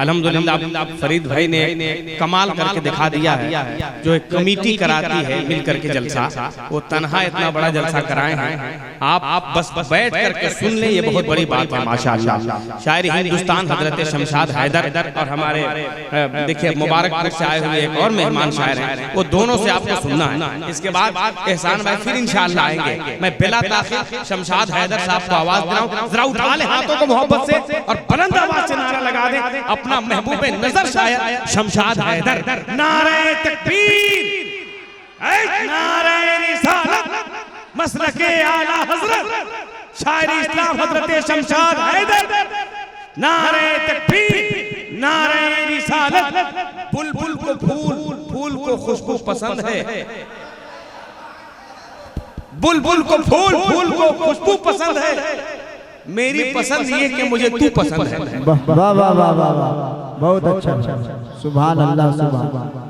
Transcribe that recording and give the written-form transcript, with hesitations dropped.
अल्हम्दुलिल्लाह फरीद भाई ने कमाल करके दिखा दिया है। जो एक कमेटी कराती है मिल करके जलसा, वो तन्हा इतना बड़ा जलसा कराए हैं। आप बस बैठ करके सुन ले, ये बहुत बड़ी बात है माशाअल्लाह। शायर हिंदुस्तान हजरत शमशाद हैदर और हमारे देखिए मुबारकपुर से आए हुए एक और मेहमान शायर हैं, वो दोनों से आपको सुनना है। इसके बाद एहसान भाई फिर इंशाअल्लाह आएंगे। मैं बिला ताखीर शमशाद हैदर साहब को आवाज दिलाऊं, जरा उठा ले हाथों को मोहब्बत से और बुलंद आवाज से नारा लगा दे अपना महबूब नजर शायर शमशाद हैदर। नारे तकबीर, नारे रिसालत, मसलके आला हजरत शायर इस्लाम हजरत शमशाद हैदर। नारे तकबीर, नारे रिसालत। बुलबुल को फूल को खुशबू पसंद है, बुलबुल को फूल को खुशबू पसंद है। मेरी पसंद ये कि मुझे तू पसंद है। वाह वाह वाह वाह, बहुत अच्छा, सुभान अल्लाह, सुभान।